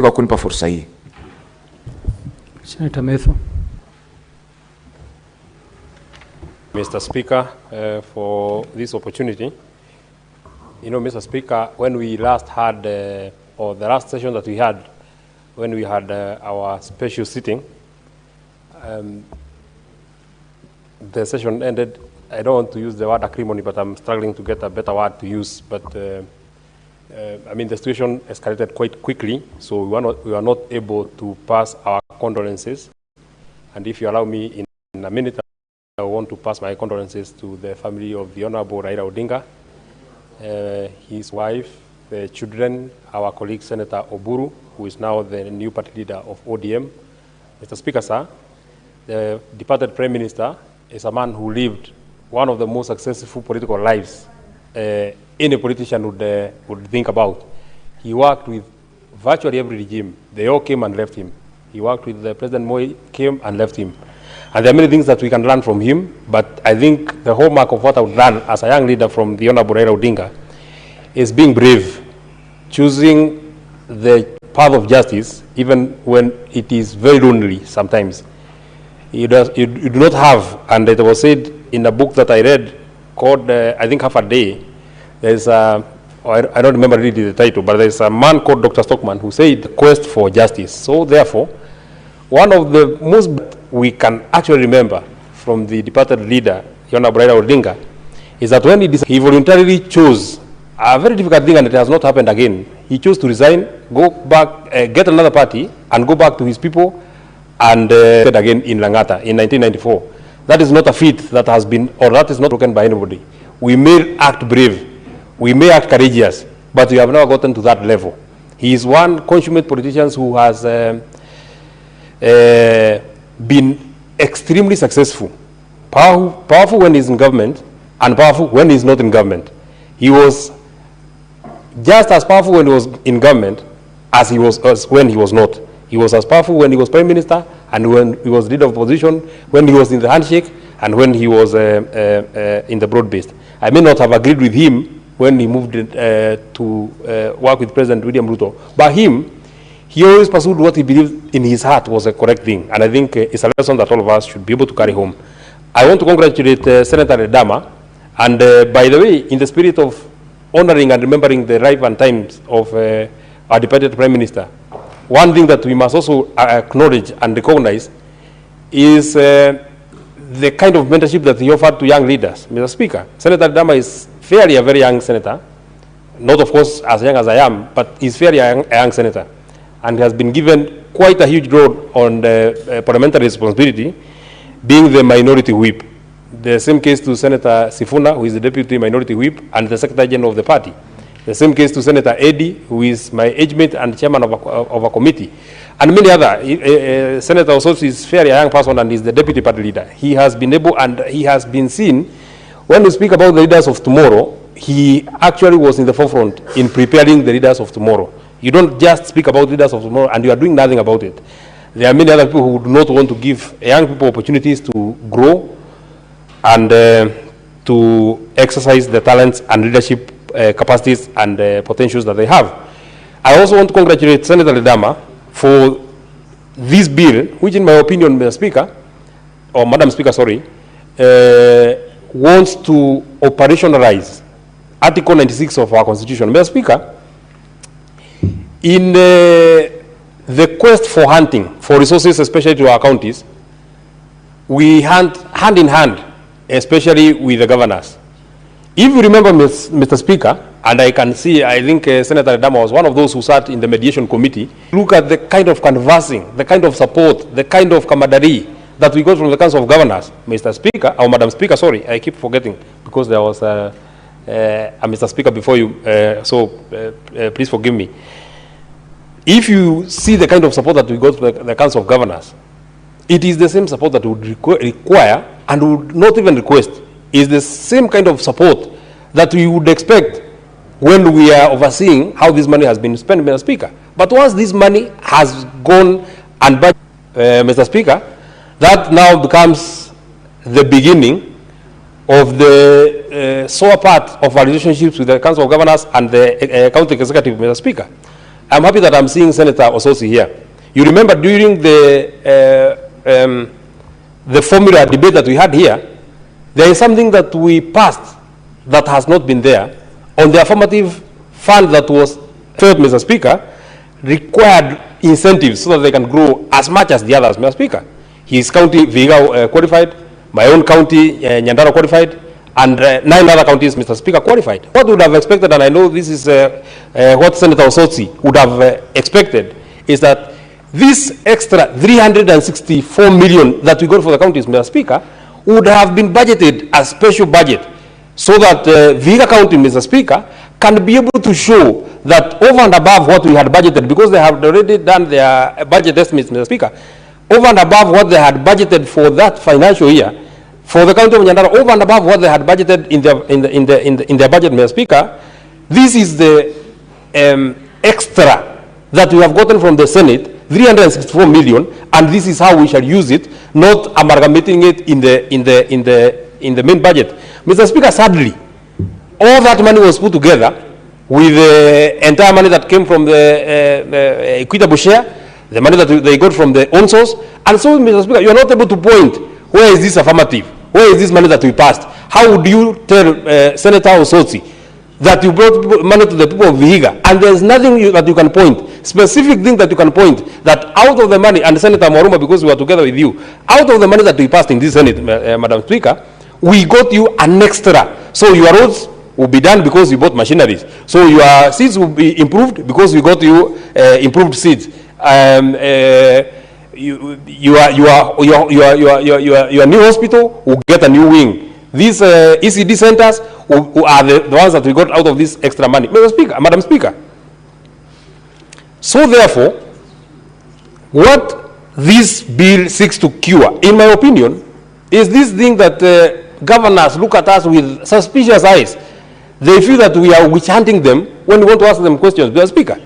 kwa kunipa fursa hii. Senator Methu. Mr. Speaker, for this opportunity. You know, Mr. Speaker, when we last had, or the last session that we had, when we had our special sitting, the session ended. I don't want to use the word acrimony, but I'm struggling to get a better word to use. But I mean, the situation escalated quite quickly, so we were not able to pass our condolences. And if you allow me, in a minute, I want to pass my condolences to the family of the Honorable Raila Ondinga, his wife, the children, our colleague Senator Oburu, who is now the new party leader of ODM. Mr. Speaker, sir, the departed Prime Minister is a man who lived one of the most successful political lives any politician would think about. He worked with virtually every regime. They all came and left him. He worked with the President Moi, came and left him. And there are many things that we can learn from him, but I think the hallmark of what I would learn as a young leader from the Honorable Raila Ondinga is being brave, choosing the path of justice, even when it is very lonely sometimes. You do not have, and it was said in a book that I read called, I think, Half a Day, there's a, I don't remember really the title, but there's a man called Dr. Stockman who said, the quest for justice. So therefore, one of the most we can actually remember from the departed leader, Honorable Raila Ondinga, is that when he voluntarily chose a very difficult thing, and it has not happened again, he chose to resign, go back, get another party, and go back to his people, and again in Langata in 1994. That is not a feat that has been, or that is not broken by anybody. We may act brave, we may act courageous, but we have never gotten to that level. He is one consummate politician who has been extremely successful, powerful when he's in government, and powerful when he's not in government. He was just as powerful when he was in government as when he was not. He was as powerful when he was Prime Minister, and when he was leader of opposition, when he was in the handshake, and when he was in the broad-based. I may not have agreed with him when he moved to work with President William Ruto, but he always pursued what he believed in his heart was a correct thing, and I think it's a lesson that all of us should be able to carry home. I want to congratulate Senator Redama, and by the way, in the spirit of honoring and remembering the life and times of our departed Prime Minister, one thing that we must also acknowledge and recognize is the kind of mentorship that he offered to young leaders. Mr. Speaker, Senator Redama is fairly a very young senator, not of course as young as I am, but he's fairly a young senator, and has been given quite a huge role on the parliamentary responsibility, being the minority whip. The same case to Senator Sifuna, who is the deputy minority whip and the secretary general of the party. The same case to Senator Eddie, who is my age mate and chairman of a committee. And many other. Senator also is fairly a young person and is the deputy party leader. He has been able, and he has been seen, when we speak about the leaders of tomorrow, he actually was in the forefront in preparing the leaders of tomorrow. You don't just speak about leaders of tomorrow and you are doing nothing about it. There are many other people who do not want to give young people opportunities to grow and to exercise the talents and leadership capacities and potentials that they have. I also want to congratulate Senator Redama for this bill, which in my opinion, Mr. Speaker, or Madam Speaker, sorry, wants to operationalize Article 96 of our Constitution. Mr. Speaker, in the quest for hunting for resources, especially to our counties, we hunt hand in hand, especially with the governors. If you remember, Mr. Speaker, and I can see, I think Senator Redama was one of those who sat in the mediation committee, look at the kind of canvassing, the kind of support, the kind of camaraderie that we got from the Council of Governors. Mr. Speaker, or Madam Speaker, sorry, I keep forgetting because there was a Mr. Speaker before you, please forgive me. If you see the kind of support that we got from the Council of Governors, it is the same support that we would require and would not even request. Is the same kind of support that we would expect when we are overseeing how this money has been spent, Mr. Speaker. But once this money has gone and back, Mr. Speaker, that now becomes the beginning of the sore part of our relationships with the Council of Governors and the County Executive, Mr. Speaker. I'm happy that I'm seeing Senator Ososi here. You remember during the formula debate that we had here, there is something that we passed that has not been there on the affirmative fund that was felt, Mr. Speaker, required incentives so that they can grow as much as the others, Mr. Speaker. His county, Vihiga, qualified, my own county, Nyandarua, qualified, and 9 other counties, Mr. Speaker, qualified. What we would have expected, and I know this is what Senator Ososi would have expected, is that this extra 364 million that we got for the counties, Mr. Speaker, would have been budgeted as special budget so that Vihiga County, Mr. Speaker, can be able to show that over and above what we had budgeted, because they have already done their budget estimates, Mr. Speaker, over and above what they had budgeted for that financial year, for the county of Nyandarua, over and above what they had budgeted in their budget, Mr. Speaker, this is the extra that we have gotten from the Senate, 364 million, and this is how we shall use it, not amalgamating it in the main budget. Mr. Speaker, sadly, all that money was put together with the entire money that came from the equitable share, the money that they got from the own source, and so, Mr. Speaker, you are not able to point, where is this affirmative? Where is this money that we passed? How would you tell Senator Ososi that you brought money to the people of Vihiga, and there's nothing that you can point, specific thing that you can point, that out of the money, and Senator Mourn, because we were together with you, out of the money that we passed in this Senate, Madam Speaker, we got you an extra. So your roads will be done because you bought machineries. So your seeds will be improved because we got you improved seeds. Your new hospital will get a new wing. These ECD centers are the ones that we got out of this extra money. Madam Speaker. So therefore, what this bill seeks to cure, in my opinion, is this thing that governors look at us with suspicious eyes. They feel that we are witch hunting them when we want to ask them questions. Mr. Speaker,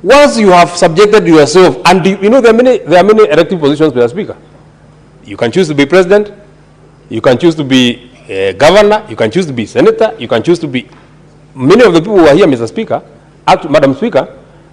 once you have subjected yourself, and you know there are many elective positions, Mr. Speaker. You can choose to be president, you can choose to be governor, you can choose to be senator, you can choose to be. Many of the people who are here, Mr. Speaker, Madam Speaker,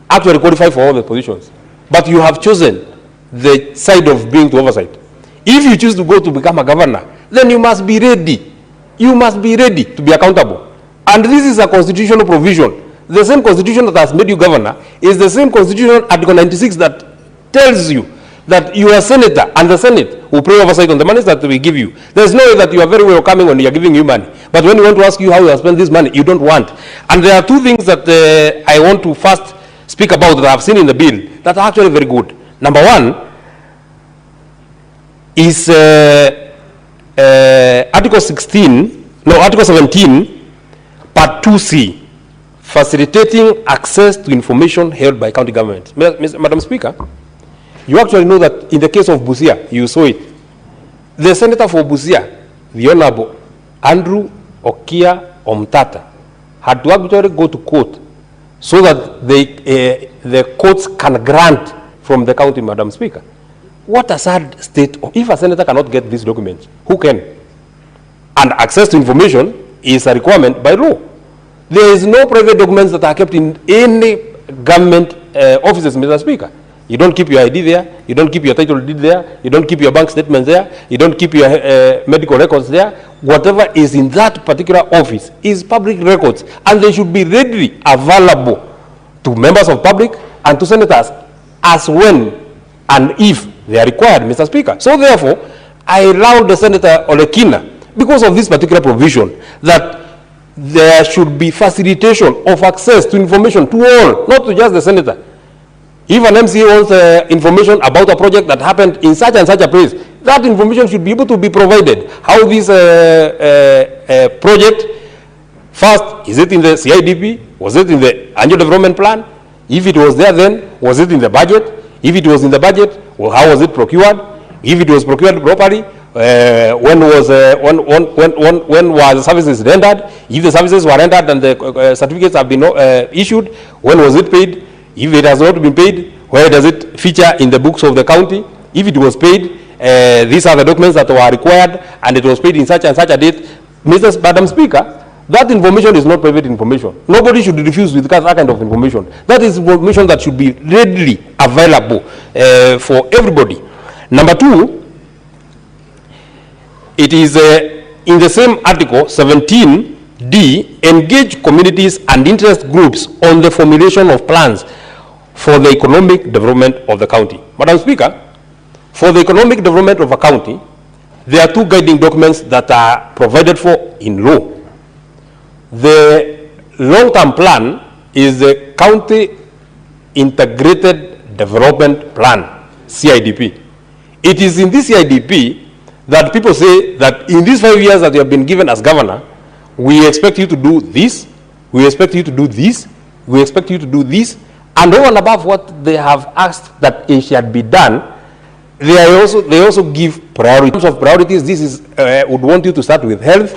actually qualify for all the positions. But you have chosen the side of being to oversight. If you choose to go to become a governor, then you must be ready. You must be ready to be accountable. And this is a constitutional provision. The same constitution that has made you governor is the same constitution, Article 96, that tells you that you are a senator and the Senate will pay oversight on the money that we give you. There's no way that you are very welcoming when you are giving you money. But when you want to ask you how you have spent this money, you don't want. And there are two things that I want to first speak about that I have seen in the bill that are actually very good. Number one is Article 17, Part 2C, facilitating access to information held by county government. Madam Speaker, you actually know that in the case of Busia, you saw it. The senator for Busia, the Honorable Andrew Okia Omtata, had to actually go to court so that the courts can grant from the county, Madam Speaker. What a sad state. If a senator cannot get these documents, who can? And access to information is a requirement by law. There is no private documents that are kept in any government offices, Mr. Speaker. You don't keep your ID there, you don't keep your title deed there, you don't keep your bank statements there, you don't keep your medical records there. Whatever is in that particular office is public records, and they should be readily available to members of public and to senators as when and if they are required, Mr. Speaker. So therefore, I allowed the Senator Olekina, because of this particular provision, that there should be facilitation of access to information to all, not to just the senator. If an MCA wants information about a project that happened in such and such a place, that information should be able to be provided. How this project, first, is it in the CIDP? Was it in the annual development plan? If it was there then, was it in the budget? If it was in the budget, well, how was it procured? If it was procured properly, when were the services rendered? If the services were rendered and the certificates have been issued, when was it paid? If it has not been paid, where does it feature in the books of the county? If it was paid, these are the documents that were required, and it was paid in such and such a date. Madam Speaker, That information is not private information. Nobody should refuse with that kind of information. That is information that should be readily available for everybody. Number two, it is in the same article 17D, engage communities and interest groups on the formulation of plans for the economic development of the county. Madam Speaker, for the economic development of a county, there are two guiding documents that are provided for in law. The long-term plan is the County Integrated Development Plan, CIDP. It is in this CIDP that people say that in these 5 years that you have been given as governor, we expect you to do this, we expect you to do this, we expect you to do this, and over and above what they have asked that it should be done, they also give priorities. In terms of priorities, this is would want you to start with health,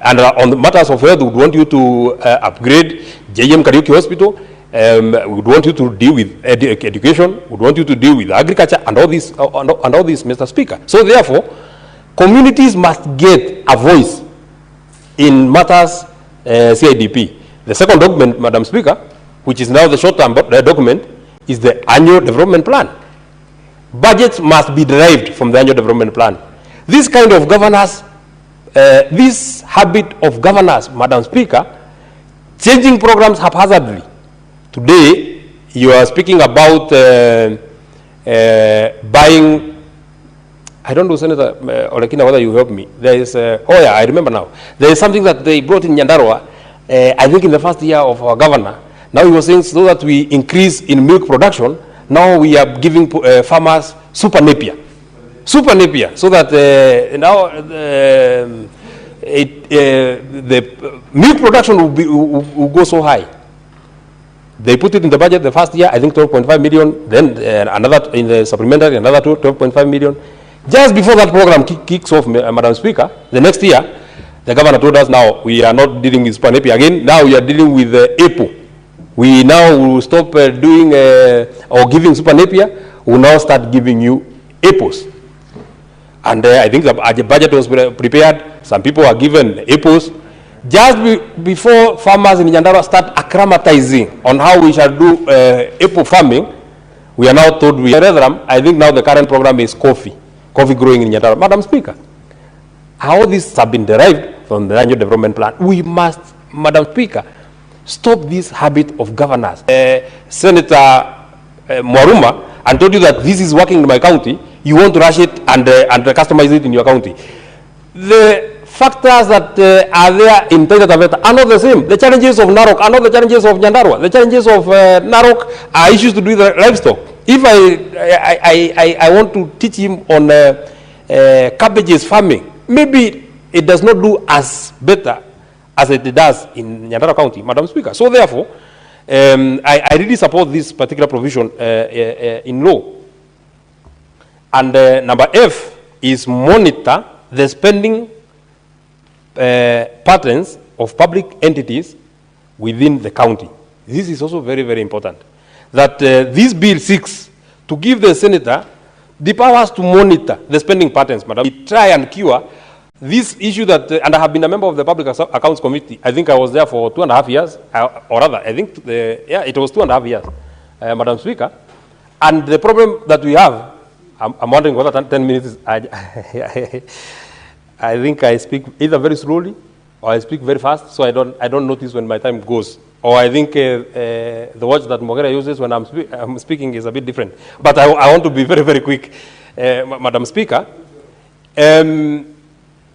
and on the matters of health, would want you to upgrade JM Kariuki Hospital. Would want you to deal with education. Would want you to deal with agriculture and all this, Mr. Speaker. So therefore, communities must get a voice in matters CIDP. The second document, Madam Speaker, which is now the short-term document, is the annual development plan. Budgets must be derived from the annual development plan. This kind of governance, this habit of governance, Madam Speaker, changing programs haphazardly. Today, you are speaking about buying, I don't know, Senator Olekina, whether you help me. There is, oh yeah, I remember now. There is something that they brought in Nyandarua, I think in the first year of our governor. Now he was saying so that we increase in milk production, now we are giving farmers super napier. Super napier, so that now the milk production will go so high. They put it in the budget the first year, I think 12.5 million, then another in the supplementary, another 12.5 million. Just before that program kicks off, Madam Speaker, the next year, the governor told us now we are not dealing with super napier again, now we are dealing with APO. We now will stop doing or giving super napier, we'll now start giving you APOs. And I think the budget was prepared, some people are given APOs. Just before farmers in Nyandarua start acclimatizing on how we shall do APO farming, we are now told I think now the current program is coffee growing in Nyandarua. Madam Speaker, how this have been derived from the annual development plan, we must, Madam Speaker, stop this habit of governance. Senator Mourn and told you that this is working in my county, you want to rush it and customize it in your county. The factors that are there in Taita Taveta are not the same. The challenges of Narok are not the challenges of Nyandarua. The challenges of Narok are issues to do with livestock. If I want to teach him on cabbages farming, maybe it does not do as better as it does in Nyandarua County, Madam Speaker. So therefore, I really support this particular provision in law. And number F is monitor the spending patterns of public entities within the county. This is also very, very important. That this bill seeks to give the senator the powers to monitor the spending patterns, Madam. We try and cure this issue that, and I have been a member of the Public Accounts Committee. I think I was there for 2.5 years, or rather, I think, it was 2.5 years, Madam Speaker. And the problem that we have, I'm wondering whether 10 minutes is, I think I speak either very slowly or I speak very fast, so I don't notice when my time goes. Or I think the watch that Mogera uses when I'm speaking is a bit different. But I want to be very, very quick, Madam Speaker.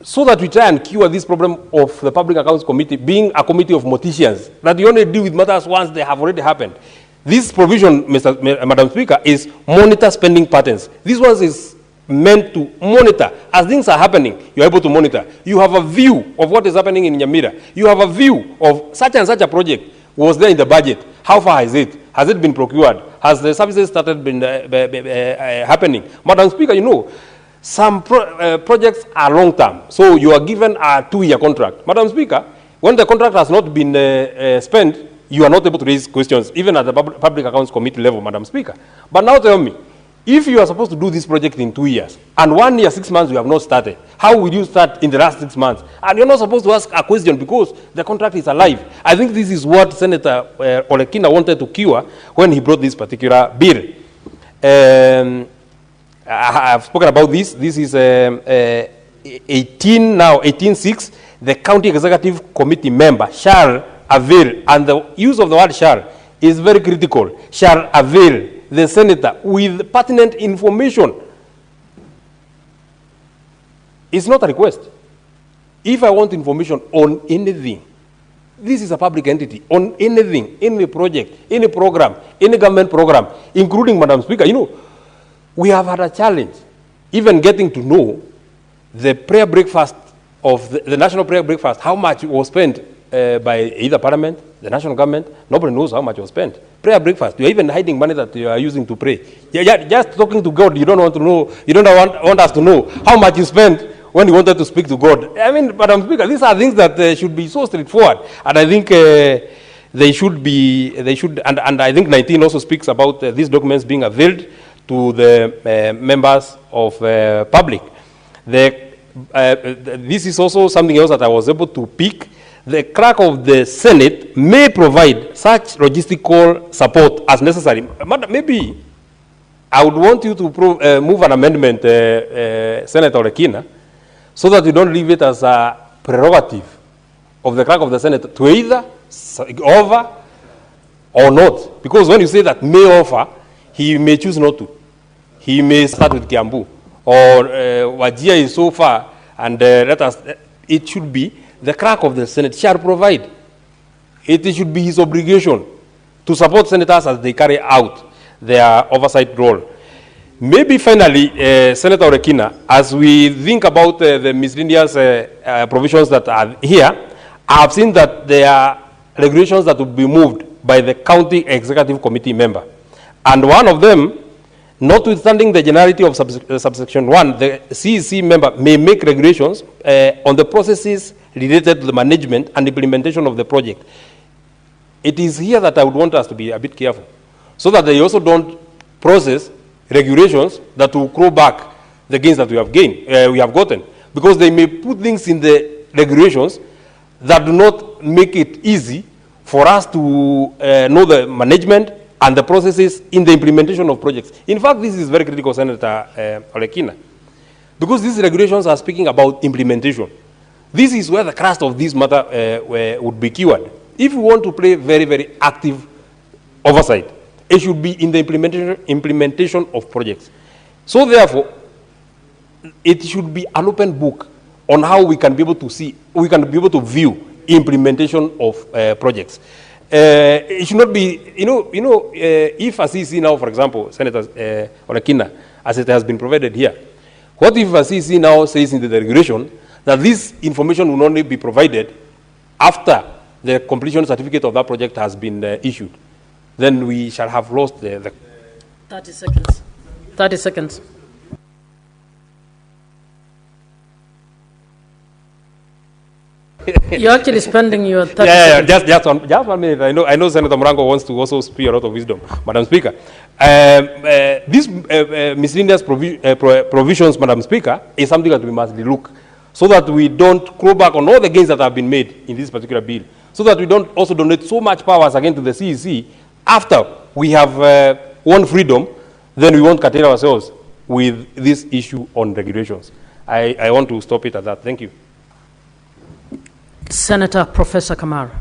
So that we try and cure this problem of the Public Accounts Committee being a committee of morticians, that you only deal with matters once they have already happened. This provision, Madam Speaker, is monitor spending patterns. This one is meant to monitor. As things are happening, you're able to monitor. You have a view of what is happening in Nyamira. You have a view of such and such a project was there in the budget. How far is it? Has it been procured? Has the services started been happening? Madam Speaker, you know, some projects are long-term. So you are given a 2-year contract. Madam Speaker, when the contract has not been spent, you are not able to raise questions, even at the Public Accounts Committee level, Madam Speaker. But now tell me, If you are supposed to do this project in 2 years, and 1 year, 6 months you have not started, how will you start in the last 6 months? And you're not supposed to ask a question because the contract is alive. I think this is what Senator Olekina wanted to cure when he brought this particular bill. I have spoken about this. This is 18.6. The county executive committee member shall avail, and the use of the word shall is very critical, shall avail the senator with pertinent information. It's not a request. If I want information on anything, this is a public entity, on anything, any project, any program, any government program, including, Madam Speaker, you know, we have had a challenge, even getting to know the prayer breakfast of the national prayer breakfast, how much was spent by either parliament, the national government. Nobody knows how much was spent. Prayer breakfast, you're even hiding money that you are using to pray. Just talking to God, you don't want to know, you don't want us to know how much you spent when you wanted to speak to God. I mean, Madam Speaker, these are things that should be so straightforward. And I think they should, and I think 19 also speaks about these documents being availed to the members of public. This is also something else that I was able to pick. The clerk of the Senate may provide such logistical support as necessary. Maybe I would want you to move an amendment, Senator Olekina, so that you don't leave it as a prerogative of the clerk of the Senate to either offer or not. Because when you say that may offer, he may choose not to. He may start with Kiambu. Or Wajir is so far, and it should be the clerk of the Senate shall provide. It should be his obligation to support senators as they carry out their oversight role. Maybe finally, Senator Olekina, as we think about the miscellaneous provisions that are here, I have seen that there are regulations that will be moved by the county executive committee member. And one of them, notwithstanding the generality of subsection 1, the CEC member may make regulations on the processes related to the management and implementation of the project. It is here that I would want us to be a bit careful, so that they also don't process regulations that will claw back the gains that we have gotten, because they may put things in the regulations that do not make it easy for us to know the management and the processes in the implementation of projects. In fact, this is very critical, Senator Olekina, because these regulations are speaking about implementation. This is where the crust of this matter would be cured. If we want to play very, very active oversight, it should be in the implementation of projects. So therefore, it should be an open book on how we can be able to see, we can be able to view implementation of projects. It should not be, if a CC now, for example, Senator Olekina, as it has been provided here, what if a CC now says in the regulation that this information will only be provided after the completion certificate of that project has been issued? Then we shall have lost the 30 seconds. 30 seconds. You're actually spending your 30 seconds. Just 1 minute. I know Senator Morango wants to also speak a lot of wisdom, Madam Speaker. These miscellaneous provisions, Madam Speaker, is something that we must look, so that we don't claw back on all the gains that have been made in this particular bill, so that we don't also donate so much powers again to the CEC after we have won freedom, then we won't curtail ourselves with this issue on regulations. I want to stop it at that. Thank you. Senator Professor Kamara.